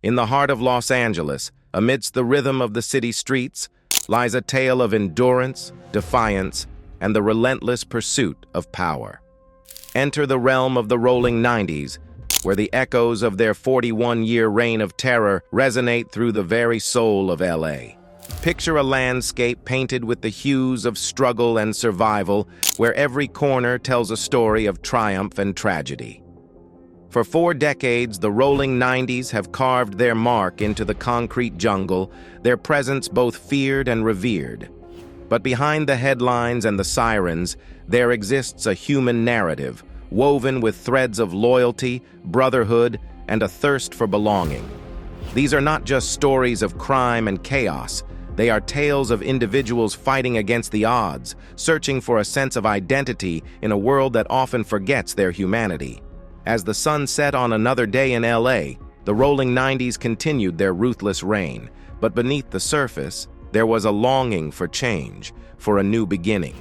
In the heart of Los Angeles, amidst the rhythm of the city streets, lies a tale of endurance, defiance, and the relentless pursuit of power. Enter the realm of the rolling 90s, where the echoes of their 41-year reign of terror resonate through the very soul of LA. Picture a landscape painted with the hues of struggle and survival, where every corner tells a story of triumph and tragedy. For 4 decades, the rolling 90s have carved their mark into the concrete jungle, their presence both feared and revered. But behind the headlines and the sirens, there exists a human narrative, woven with threads of loyalty, brotherhood, and a thirst for belonging. These are not just stories of crime and chaos. They are tales of individuals fighting against the odds, searching for a sense of identity in a world that often forgets their humanity. As the sun set on another day in LA, the rolling 90s continued their ruthless reign, but beneath the surface, there was a longing for change, for a new beginning.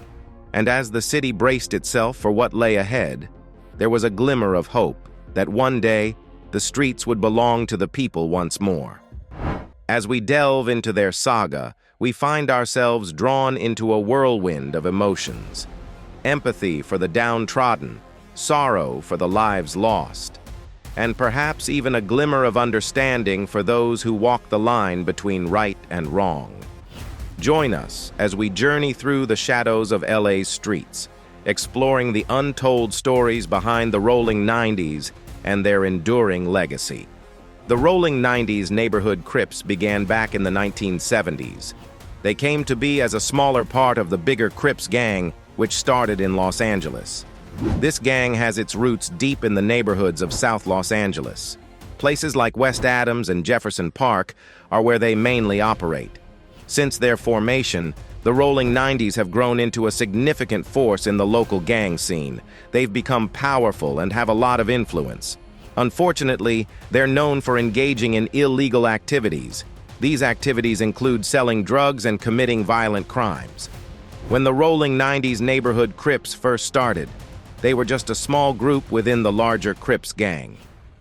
And as the city braced itself for what lay ahead, there was a glimmer of hope that one day the streets would belong to the people once more. As we delve into their saga, we find ourselves drawn into a whirlwind of emotions. Empathy for the downtrodden, sorrow for the lives lost, and perhaps even a glimmer of understanding for those who walk the line between right and wrong. Join us as we journey through the shadows of LA's streets, exploring the untold stories behind the rolling 90s and their enduring legacy. The rolling 90s Neighborhood Crips began back in the 1970s. They came to be as a smaller part of the bigger Crips gang, which started in Los Angeles. This gang has its roots deep in the neighborhoods of South Los Angeles. Places like West Adams and Jefferson Park are where they mainly operate. Since their formation, the rolling 90s have grown into a significant force in the local gang scene. They've become powerful and have a lot of influence. Unfortunately, they're known for engaging in illegal activities. These activities include selling drugs and committing violent crimes. When the rolling 90s Neighborhood Crips first started, they were just a small group within the larger Crips gang.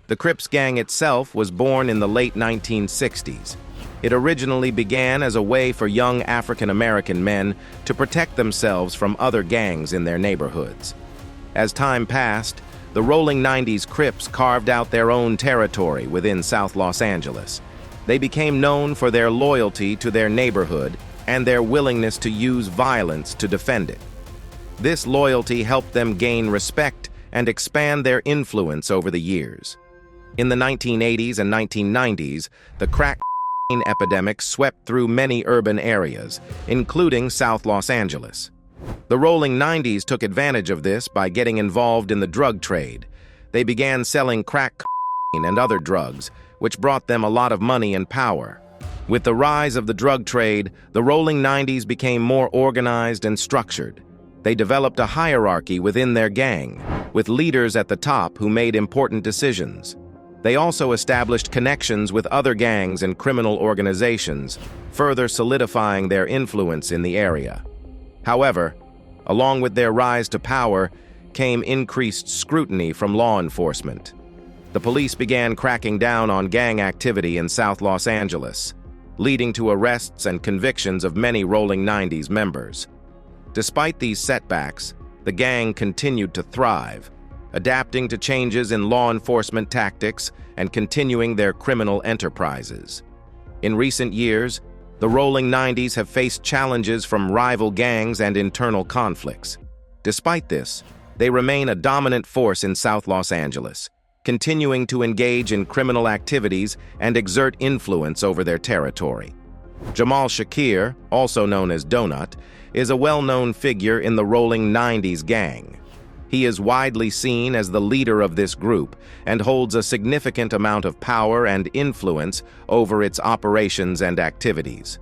The Crips gang itself was born in the late 1960s. It originally began as a way for young African-American men to protect themselves from other gangs in their neighborhoods. As time passed, the rolling 90s Crips carved out their own territory within South Los Angeles. They became known for their loyalty to their neighborhood and their willingness to use violence to defend it. This loyalty helped them gain respect and expand their influence over the years. In the 1980s and 1990s, the crack epidemic swept through many urban areas, including South Los Angeles. The rolling 90s took advantage of this by getting involved in the drug trade. They began selling crack and other drugs, which brought them a lot of money and power. With the rise of the drug trade, the rolling 90s became more organized and structured. They developed a hierarchy within their gang, with leaders at the top who made important decisions. They also established connections with other gangs and criminal organizations, further solidifying their influence in the area. However, along with their rise to power came increased scrutiny from law enforcement. The police began cracking down on gang activity in South Los Angeles, leading to arrests and convictions of many rolling 90s members. Despite these setbacks, the gang continued to thrive, adapting to changes in law enforcement tactics and continuing their criminal enterprises. In recent years, the rolling 90s have faced challenges from rival gangs and internal conflicts. Despite this, they remain a dominant force in South Los Angeles, continuing to engage in criminal activities and exert influence over their territory. Jamal Shakir, also known as Donut, is a well-known figure in the rolling 90s gang. He is widely seen as the leader of this group and holds a significant amount of power and influence over its operations and activities.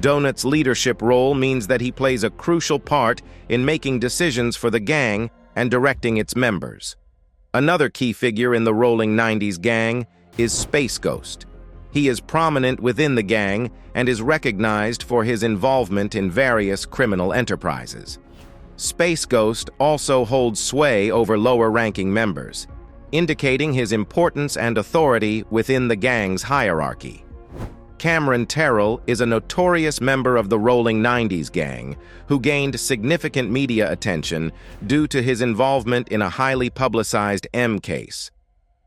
Donut's leadership role means that he plays a crucial part in making decisions for the gang and directing its members. Another key figure in the rolling 90s gang is Space Ghost. He is prominent within the gang and is recognized for his involvement in various criminal enterprises. Space Ghost also holds sway over lower-ranking members. indicating his importance and authority within the gang's hierarchy. Cameron Terrell is a notorious member of the Rolling 90s gang who gained significant media attention due to his involvement in a highly publicized M case.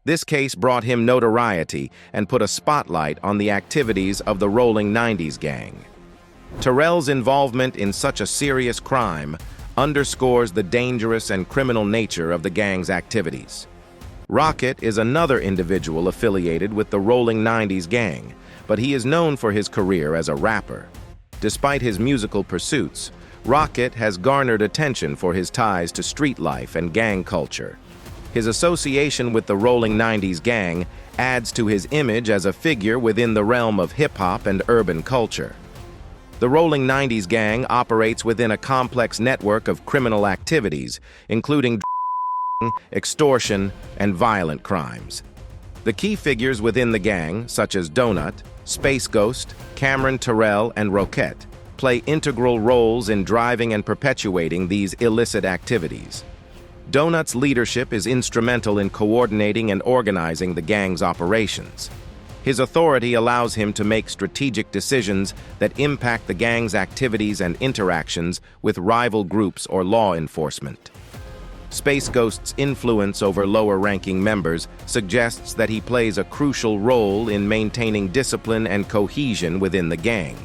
This case brought him notoriety and put a spotlight on the activities of the Rolling 90s gang. Terrell's involvement in such a serious crime underscores the dangerous and criminal nature of the gang's activities. Rocket is another individual affiliated with the Rolling 90s gang, but he is known for his career as a rapper. Despite his musical pursuits, Rocket has garnered attention for his ties to street life and gang culture. His association with the Rolling 90s gang adds to his image as a figure within the realm of hip-hop and urban culture. The Rolling 90s gang operates within a complex network of criminal activities, including extortion, and violent crimes. The key figures within the gang, such as Donut, Space Ghost, Cameron Terrell, and Roquette, play integral roles in driving and perpetuating these illicit activities. Donut's leadership is instrumental in coordinating and organizing the gang's operations. His authority allows him to make strategic decisions that impact the gang's activities and interactions with rival groups or law enforcement. Space Ghost's influence over lower-ranking members suggests that he plays a crucial role in maintaining discipline and cohesion within the gang.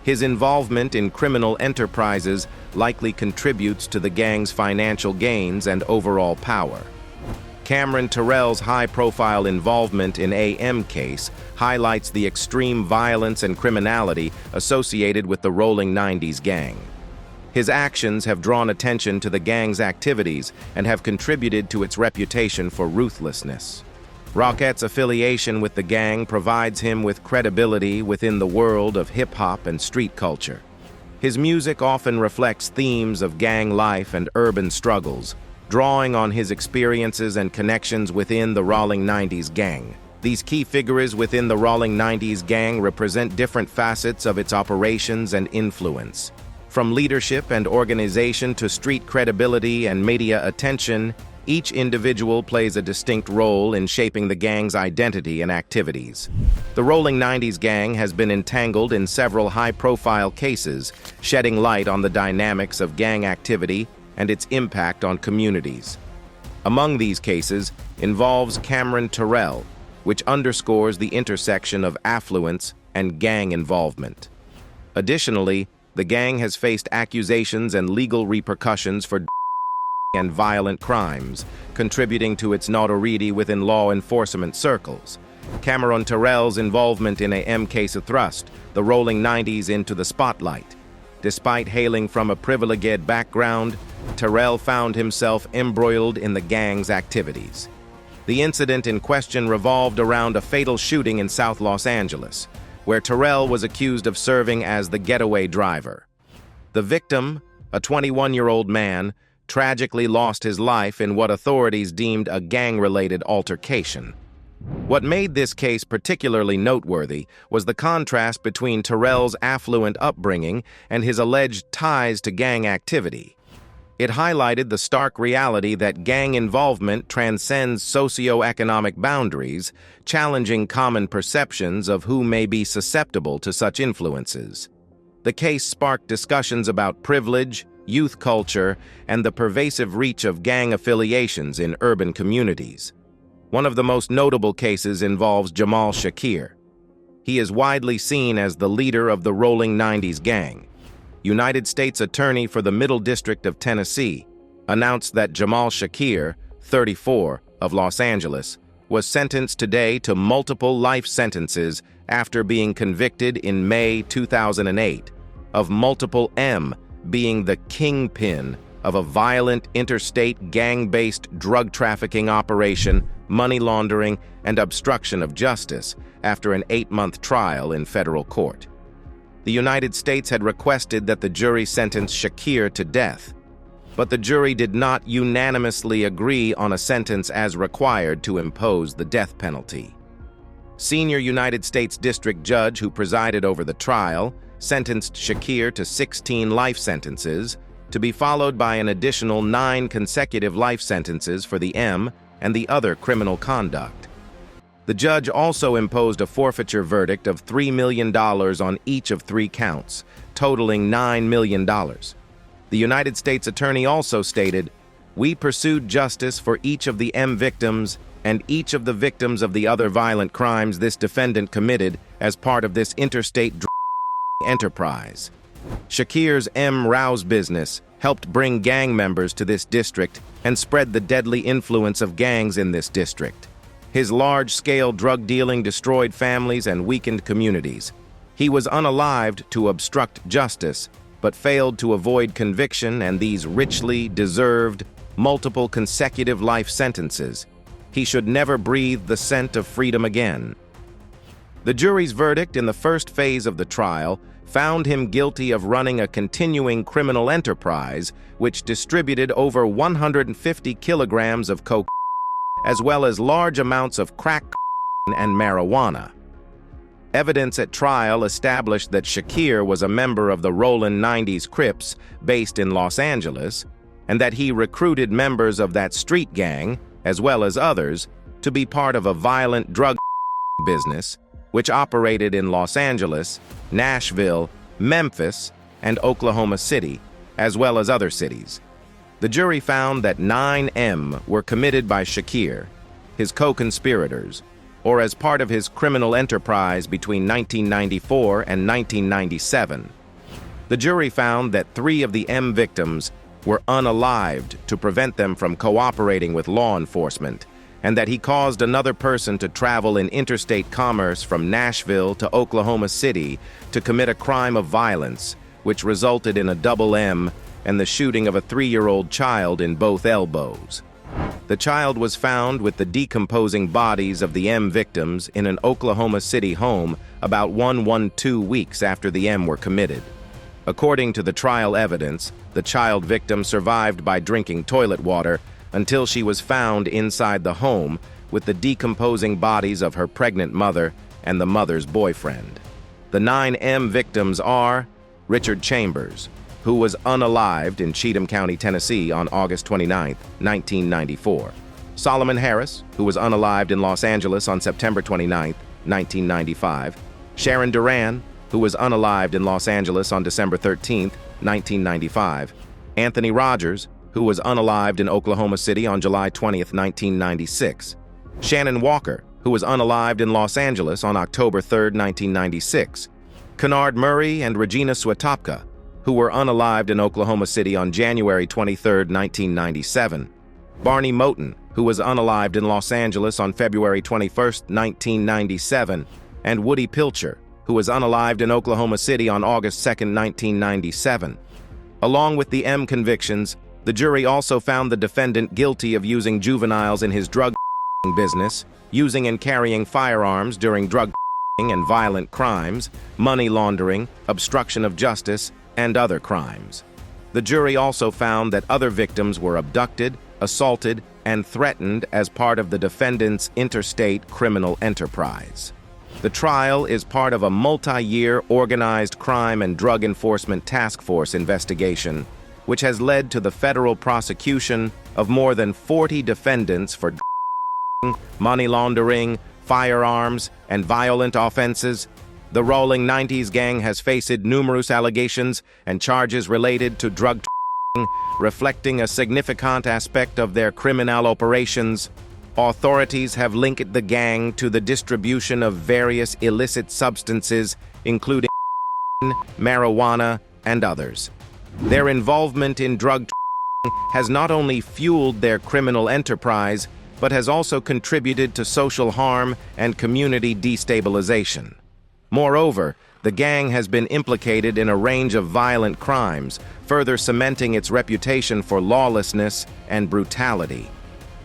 His involvement in criminal enterprises likely contributes to the gang's financial gains and overall power. Cameron Terrell's high-profile involvement in AM case highlights the extreme violence and criminality associated with the Rolling 90s gang. His actions have drawn attention to the gang's activities and have contributed to its reputation for ruthlessness. Rockette's affiliation with the gang provides him with credibility within the world of hip-hop and street culture. His music often reflects themes of gang life and urban struggles, drawing on his experiences and connections within the Rolling 90s gang. These key figures within the Rolling 90s gang represent different facets of its operations and influence. From leadership and organization to street credibility and media attention, each individual plays a distinct role in shaping the gang's identity and activities. The Rolling 90s gang has been entangled in several high-profile cases, shedding light on the dynamics of gang activity and its impact on communities. Among these cases involves Cameron Terrell, which underscores the intersection of affluence and gang involvement. Additionally, the gang has faced accusations and legal repercussions for and violent crimes, contributing to its notoriety within law enforcement circles. Cameron Terrell's involvement in a M case thrust the Rolling 90s into the spotlight. Despite hailing from a privileged background, Terrell found himself embroiled in the gang's activities. The incident in question revolved around a fatal shooting in South Los Angeles, where Terrell was accused of serving as the getaway driver. The victim, a 21-year-old man, tragically lost his life in what authorities deemed a gang-related altercation. What made this case particularly noteworthy was the contrast between Terrell's affluent upbringing and his alleged ties to gang activity. It highlighted the stark reality that gang involvement transcends socioeconomic boundaries, challenging common perceptions of who may be susceptible to such influences. The case sparked discussions about privilege, youth culture, and the pervasive reach of gang affiliations in urban communities. One of the most notable cases involves Jamal Shakir. He is widely seen as the leader of the Rolling 90s gang. United States Attorney for the Middle District of Tennessee announced that Jamal Shakir, 34, of Los Angeles, was sentenced today to multiple life sentences after being convicted in May 2008 of multiple M being the kingpin of a violent interstate gang-based drug trafficking operation, money laundering, and obstruction of justice after an 8-month trial in federal court. The United States had requested that the jury sentence Shakir to death, but the jury did not unanimously agree on a sentence as required to impose the death penalty. Senior United States District Judge who presided over the trial sentenced Shakir to 16 life sentences, to be followed by an additional 9 consecutive life sentences for the M and the other criminal conduct. The judge also imposed a forfeiture verdict of $3 million on each of 3 counts, totaling $9 million. The United States Attorney also stated, "We pursued justice for each of the M victims and each of the victims of the other violent crimes this defendant committed as part of this interstate enterprise." Shakir's M. Rouse business helped bring gang members to this district and spread the deadly influence of gangs in this district. His large-scale drug dealing destroyed families and weakened communities. He was unalived to obstruct justice, but failed to avoid conviction and these richly deserved multiple consecutive life sentences. He should never breathe the scent of freedom again. The jury's verdict in the first phase of the trial found him guilty of running a continuing criminal enterprise which distributed over 150 kilograms of cocaine, as well as large amounts of crack and marijuana. Evidence at trial established that Shakir was a member of the Rolling 90s Crips based in Los Angeles, and that he recruited members of that street gang, as well as others, to be part of a violent drug business which operated in Los Angeles, Nashville, Memphis, and Oklahoma City, as well as other cities. The jury found that 9 M were committed by Shakir, his co-conspirators, or as part of his criminal enterprise between 1994 and 1997. The jury found that 3 of the M victims were unalived to prevent them from cooperating with law enforcement, and that he caused another person to travel in interstate commerce from Nashville to Oklahoma City to commit a crime of violence, which resulted in a double M and the shooting of a 3-year-old child in both elbows. The child was found with the decomposing bodies of the M victims in an Oklahoma City home about 1-2 weeks after the M were committed. According to the trial evidence, the child victim survived by drinking toilet water until she was found inside the home with the decomposing bodies of her pregnant mother and the mother's boyfriend. The 9 M victims are Richard Chambers, who was unalived in Cheatham County, Tennessee on August 29, 1994. Solomon Harris, who was unalived in Los Angeles on September 29, 1995. Sharon Duran, who was unalived in Los Angeles on December 13, 1995. Anthony Rogers, who was unalived in Oklahoma City on July 20, 1996. Shannon Walker, who was unalived in Los Angeles on October 3, 1996. Kennard Murray and Regina Swetopka, who were unalived in Oklahoma City on January 23, 1997. Barney Moten, who was unalived in Los Angeles on February 21, 1997. And Woody Pilcher, who was unalived in Oklahoma City on August 2, 1997. Along with the M convictions, the jury also found the defendant guilty of using juveniles in his drug business, using and carrying firearms during drug and violent crimes, money laundering, obstruction of justice, and other crimes. The jury also found that other victims were abducted, assaulted, and threatened as part of the defendant's interstate criminal enterprise. The trial is part of a multi-year organized crime and drug enforcement task force investigation, which has led to the federal prosecution of more than 40 defendants for money laundering, firearms, and violent offenses. The Rolling 90s gang has faced numerous allegations and charges related to drug reflecting a significant aspect of their criminal operations. Authorities have linked the gang to the distribution of various illicit substances, including marijuana and others. Their involvement in drug has not only fueled their criminal enterprise, but has also contributed to social harm and community destabilization. Moreover, the gang has been implicated in a range of violent crimes, further cementing its reputation for lawlessness and brutality.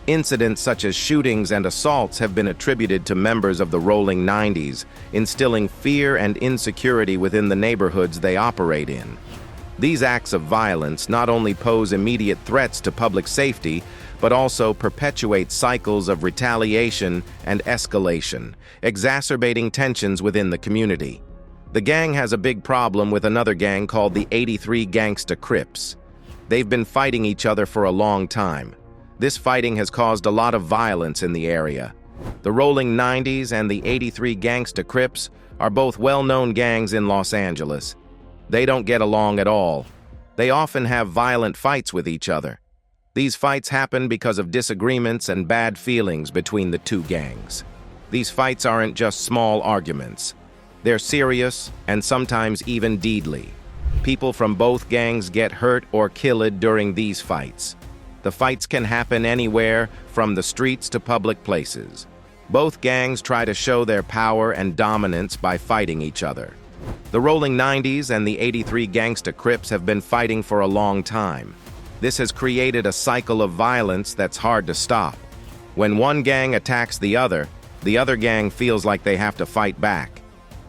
Incidents such as shootings and assaults have been attributed to members of the Rolling 90s, instilling fear and insecurity within the neighborhoods they operate in. These acts of violence not only pose immediate threats to public safety, but also perpetuate cycles of retaliation and escalation, exacerbating tensions within the community. The gang has a big problem with another gang called the 83 Gangsta Crips. They've been fighting each other for a long time. This fighting has caused a lot of violence in the area. The Rolling 90s and the 83 Gangsta Crips are both well-known gangs in Los Angeles. They don't get along at all. They often have violent fights with each other. These fights happen because of disagreements and bad feelings between the two gangs. These fights aren't just small arguments. They're serious and sometimes even deadly. People from both gangs get hurt or killed during these fights. The fights can happen anywhere, from the streets to public places. Both gangs try to show their power and dominance by fighting each other. The Rolling 90s and the 83 Gangsta Crips have been fighting for a long time. This has created a cycle of violence that's hard to stop. When one gang attacks the other gang feels like they have to fight back.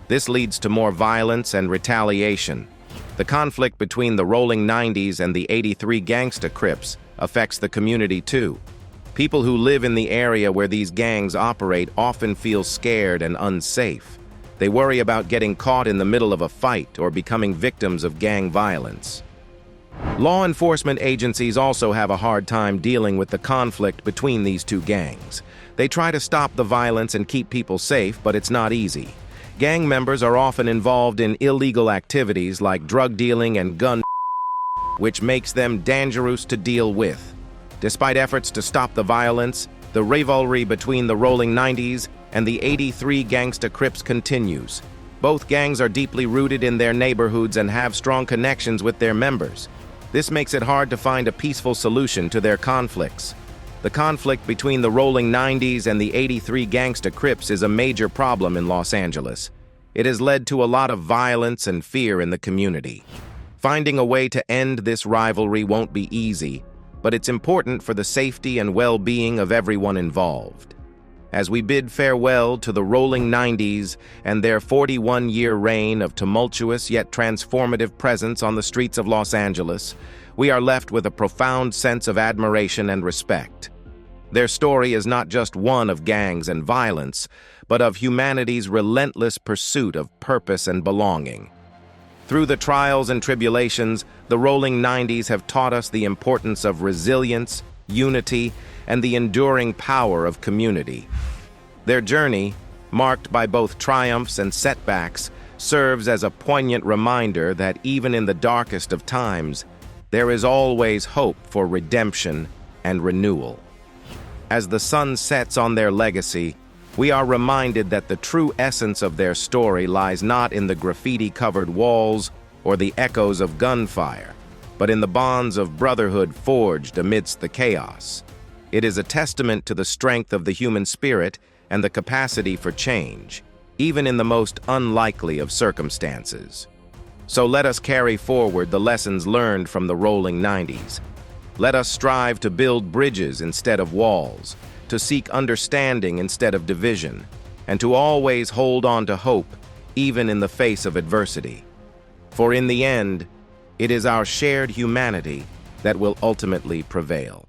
This leads to more violence and retaliation. The conflict between the Rolling 90s and the 83 Gangsta Crips affects the community too. People who live in the area where these gangs operate often feel scared and unsafe. They worry about getting caught in the middle of a fight or becoming victims of gang violence. Law enforcement agencies also have a hard time dealing with the conflict between these two gangs. They try to stop the violence and keep people safe, but it's not easy. Gang members are often involved in illegal activities like drug dealing and gun, which makes them dangerous to deal with. Despite efforts to stop the violence, the rivalry between the Rolling 90s and the 83 Gangsta Crips continues. Both gangs are deeply rooted in their neighborhoods and have strong connections with their members. This makes it hard to find a peaceful solution to their conflicts. The conflict between the Rolling 90s and the 83 Gangsta Crips is a major problem in Los Angeles. It has led to a lot of violence and fear in the community. Finding a way to end this rivalry won't be easy, but it's important for the safety and well-being of everyone involved. As we bid farewell to the Rolling 90s and their 41-year reign of tumultuous yet transformative presence on the streets of Los Angeles, we are left with a profound sense of admiration and respect. Their story is not just one of gangs and violence, but of humanity's relentless pursuit of purpose and belonging. Through the trials and tribulations, the Rolling 90s have taught us the importance of resilience, unity, and the enduring power of community. Their journey, marked by both triumphs and setbacks, serves as a poignant reminder that even in the darkest of times, there is always hope for redemption and renewal. As the sun sets on their legacy, we are reminded that the true essence of their story lies not in the graffiti-covered walls or the echoes of gunfire, but in the bonds of brotherhood forged amidst the chaos. It is a testament to the strength of the human spirit and the capacity for change, even in the most unlikely of circumstances. So let us carry forward the lessons learned from the Rolling 90s. Let us strive to build bridges instead of walls, to seek understanding instead of division, and to always hold on to hope, even in the face of adversity. For in the end, it is our shared humanity that will ultimately prevail.